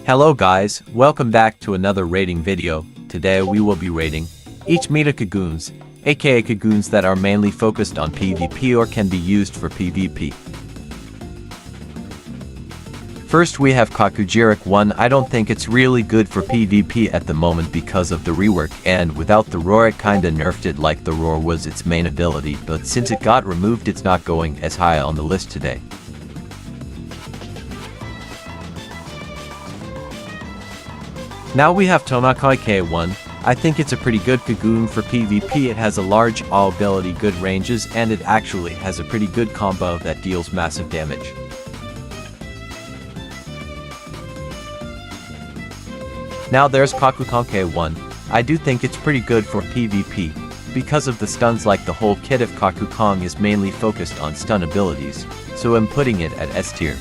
Hello guys, welcome back to another rating video. Today we will be rating each meta KAGUNEs, aka KAGUNEs that are mainly focused on PvP or can be used for PvP. First we have KAGUNE 1. I don't think it's really good for PvP at the moment because of the rework, and without the roar it kinda nerfed it like the roar was its main ability, but since it got removed it's not going as high on the list today. Now we have KAGUNE 1. I think it's a pretty good KAGUNE for PvP. It has a large all ability, good ranges, and it actually has a pretty good combo that deals massive damage. Now there's KAGUNE 1. I do think it's pretty good for PvP because of the stuns, like the whole kit of KAGUNE is mainly focused on stun abilities, so I'm putting it at S tier.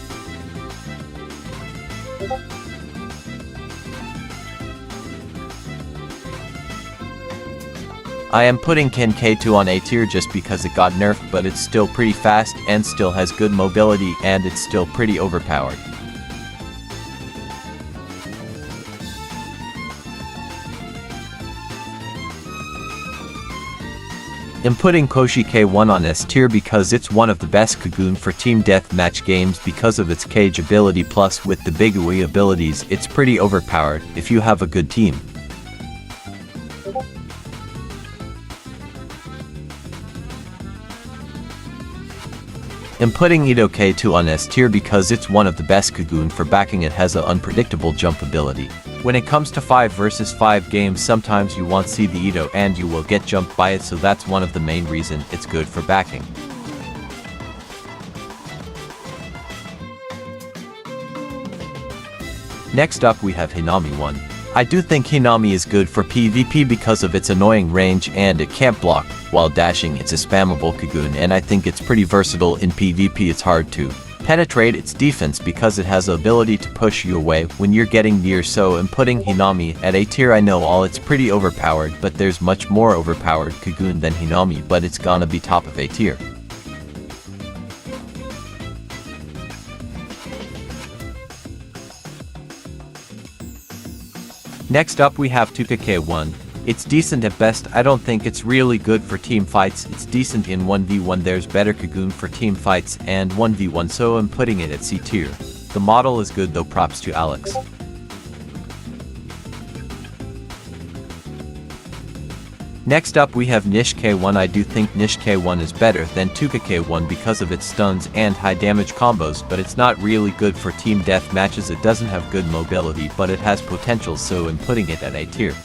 I am putting KAGUNE 2 on A tier just because it got nerfed, but it's still pretty fast and still has good mobility, and it's still pretty overpowered. I'm putting KAGUNE 1 on S tier because it's one of the best KAGUNE for team deathmatch games because of its cage ability, plus with the big Wii abilities it's pretty overpowered if you have a good team. I'm putting KAGUNE 2 on S tier because it's one of the best KAGUNE for backing. It has an unpredictable jump ability. When it comes to 5 vs 5 games, sometimes you won't see the KAGUNE and you will get jumped by it, so that's one of the main reasons it's good for backing. Next up we have Hinami 1. I do think Hinami is good for PvP because of its annoying range, and it can't block while dashing. It's a spammable KAGUNE, and I think it's pretty versatile in PvP. It's hard to penetrate its defense because it has the ability to push you away when you're getting near, so I'm putting Hinami at A tier. I know all it's pretty overpowered, but there's much more overpowered KAGUNE than Hinami, but it's gonna be top of A tier. Next up we have KAGUNE 1. It's decent at best. I don't think it's really good for team fights. It's decent in 1v1. There's better KAGUNE for team fights and 1v1, so I'm putting it at C tier. The model is good though, props to Alex. Next up we have KAGUNE 1. I do think KAGUNE 1 is better than KAGUNE 1 because of its stuns and high damage combos, but it's not really good for team death matches. It doesn't have good mobility, but it has potential, so I'm putting it at A tier.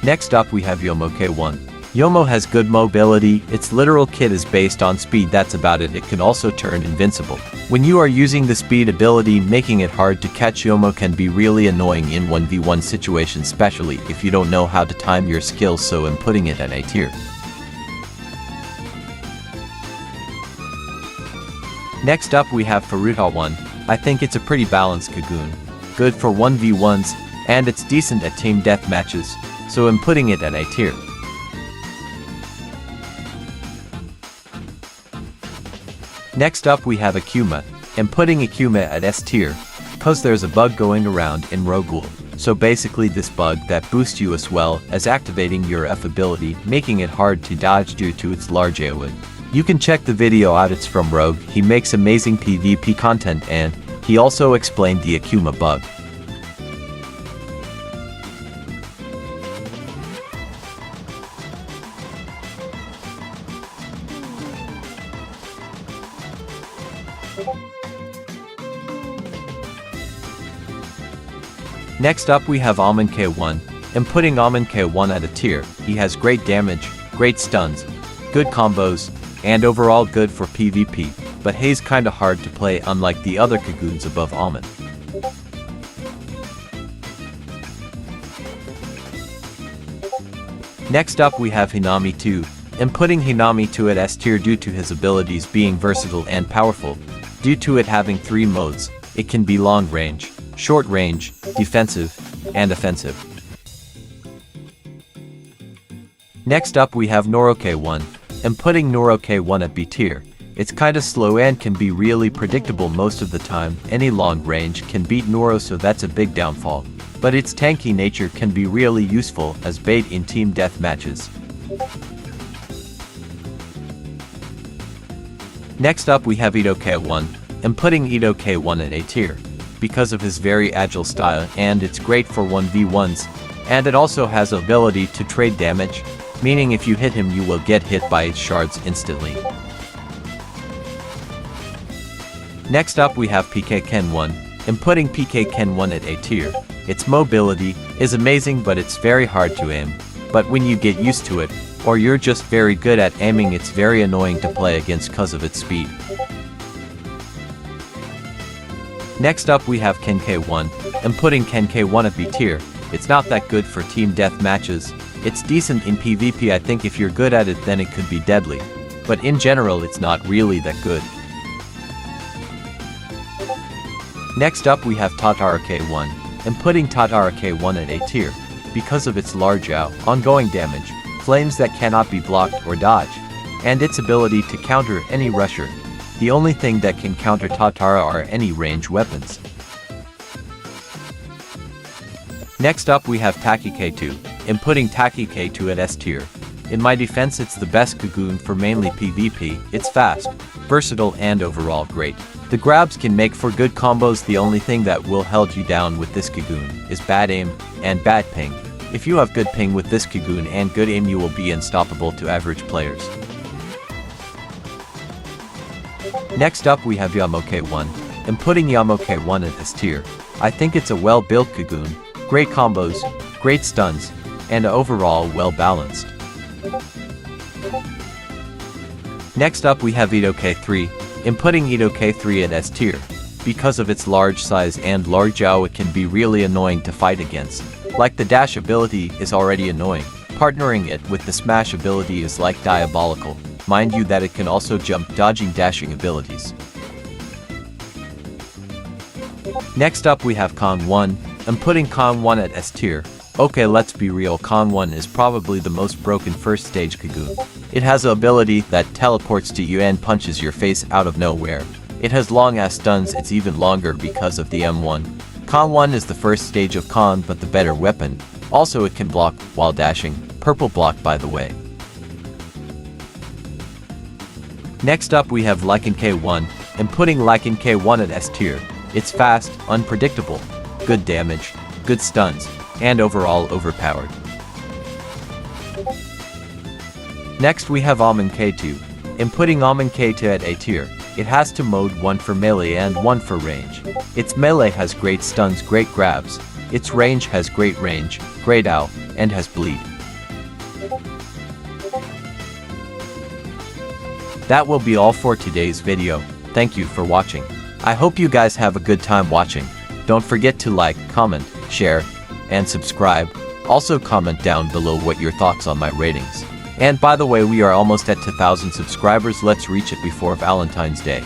Next up we have KAGUNE 1. Yomo has good mobility. Its literal kit is based on speed, that's about it. It can also turn invincible when you are using the speed ability, making it hard to catch. Yomo can be really annoying in 1v1 situations, especially if you don't know how to time your skills, so I'm putting it at A tier. Next up we have Ro-Ghoul 1. I think it's a pretty balanced KAGUNE, good for 1v1s, and it's decent at team death matches, so I'm putting it at A tier. Next up we have KAGUNE. I'm putting KAGUNE at S tier because there's a bug going around in Ro-Ghoul. So basically this bug that boosts you as well as activating your F ability, making it hard to dodge due to its large AoE. You can check the video out, it's from Rogue. He makes amazing PvP content, and he also explained the KAGUNE bug. Next up we have KAGUNE 1. I'm putting KAGUNE 1 at a tier. He has great damage, great stuns, good combos, and overall good for PvP, but he's kinda hard to play unlike the other KAGUNEs above KAGUNE. Next up we have Hinami 2. I'm putting Hinami 2 at S tier due to his abilities being versatile and powerful. Due to it having 3 modes, it can be long range, short range, defensive, and offensive. Next up we have Noro K1. I'm putting Noro K1 at B tier. It's kinda slow and can be really predictable most of the time. Any long range can beat Noro, so that's a big downfall. But its tanky nature can be really useful as bait in team death matches. Next up we have Ito K1. I'm putting Ito K1 at A tier because of his very agile style, and it's great for 1v1s, and it also has the ability to trade damage, meaning if you hit him you will get hit by its shards instantly. Next up we have PK Ken1. I'm putting PK Ken1 at A tier. Its mobility is amazing, but it's very hard to aim. But when you get used to it, or you're just very good at aiming, it's very annoying to play against cause of its speed. Next up we have Ken K1. I'm putting Ken K1 at B tier. It's not that good for team death matches. It's decent in PvP. I think if you're good at it then it could be deadly. But in general it's not really that good. Next up we have Tatara K1. I'm putting Tatara K1 at A tier because of its large ongoing damage, flames that cannot be blocked or dodged, and its ability to counter any rusher. The only thing that can counter Tatara are any range weapons. Next up we have Taki K2. I'm putting Taki K2 at S tier. In my defense, it's the best KAGUNE for mainly PvP. It's fast, versatile, and overall great. The grabs can make for good combos. The only thing that will hold you down with this KAGUNE is bad aim and bad ping. If you have good ping with this KAGUNE and good aim, you will be unstoppable to average players. Next up we have Yamo K1. I'm putting Yamo K1 at S tier. I think it's a well-built KAGUNE, great combos, great stuns, and overall well-balanced. Next up we have Ito K3. I'm putting Ito K3 at S tier. Because of its large size and large it can be really annoying to fight against. Like the dash ability is already annoying, partnering it with the smash ability is like diabolical. Mind you that it can also jump dodging dashing abilities. Next up we have Kong1. I'm putting Kong1 at S tier. Okay, let's be real, Kong1 is probably the most broken first stage KAGUNE. It has an ability that teleports to you and punches your face out of nowhere. It has long ass stuns. It's even longer because of the M1. Kong1 is the first stage of Kong, but the better weapon. Also it can block while dashing. Purple block, by the way. Next up we have Lycan K1. I'm putting Lycan K1 at S tier. It's fast, unpredictable, good damage, good stuns, and overall overpowered. Next we have Almond K2. I'm putting Almond K2 at A tier. It has two modes, one for melee and one for range. Its melee has great stuns, great grabs. Its range has great range, great owl, and has bleed. That will be all for today's video. Thank you for watching. I hope you guys have a good time watching. Don't forget to like, comment, share, and subscribe. Also comment down below what your thoughts on my ratings. And by the way, we are almost at 2,000 subscribers. Let's reach it before Valentine's Day.